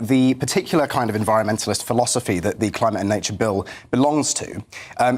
the particular kind of environmentalist philosophy that the Climate and Nature Bill belongs to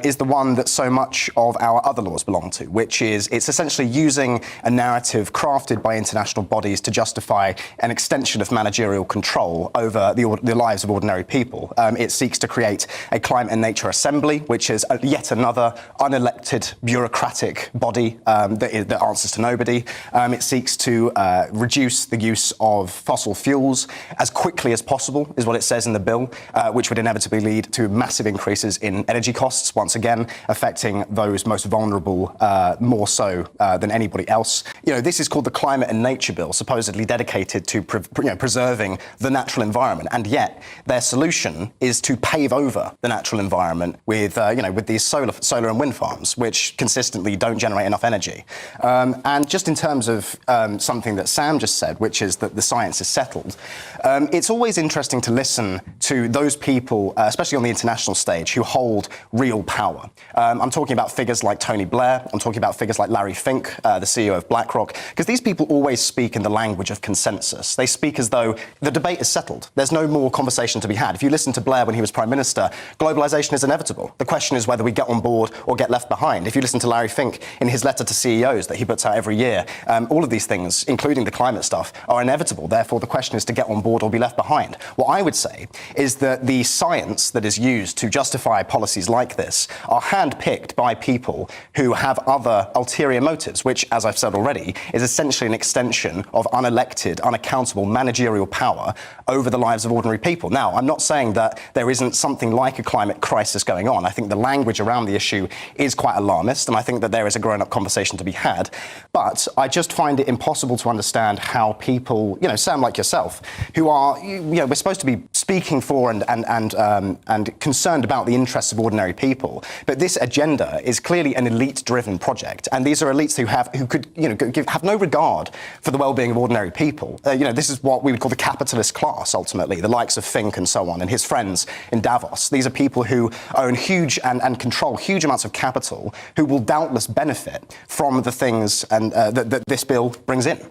is the one that so much of our other laws belong to, which is it's essentially using a narrative crafted by international bodies to justify an extension of managerial control over the lives of ordinary people. It seeks to create a Climate and Nature Assembly, which is yet another unelected bureaucratic body that answers to nobody. It seeks to reduce the use of fossil fuels as quickly as possible, is what it says in the bill, which would inevitably lead to massive increases in energy costs, once again affecting those most vulnerable more so than anybody else. You know, this is called the Climate and Nature Bill, supposedly dedicated to preserving the natural environment, and yet their solution is to pave over the natural environment with with these solar and wind farms, which consistently don't generate enough energy. And just in terms of something that Sam just said, which is that the science is settled, it's always interesting to listen to those people, especially on the international stage, who hold real power. I'm talking about figures like Tony Blair. I'm talking about figures like Larry Fink, the CEO of BlackRock, because these people always speak in the language of consensus. They speak as though the debate is settled. There's no more conversation to be had. If you listen to Blair when he was Prime Minister, globalisation is inevitable. The question is whether we get on board or get left behind. If you listen to Larry Fink in his letter to CEOs that he puts out every year, all of these things, including the climate stuff, are inevitable. Therefore, the question is to get on board or be left behind. What I would say is that the science that is used to justify policies like this are handpicked by people who have other ulterior motives, which, as I've said already, is essentially an extension of unelected, unaccountable managerial power over the lives of ordinary people. Now, I'm not saying that there isn't something like a climate crisis going on. I think the language around the issue is quite alarmist, and I think that there is a grown-up conversation to be had. But I just find it impossible to understand how people, Sam, like yourself, who are, we're supposed to be speaking for and concerned about the interests of ordinary people, but this agenda is clearly an elite-driven project, and these are elites who could have no regard for the well-being of ordinary people. This is what we would call the capitalist class, ultimately, the likes of Fink and so on, and his friends in Davos. These are people who own huge and control huge amounts of capital, who will doubtless benefit from the things that this bill brings in.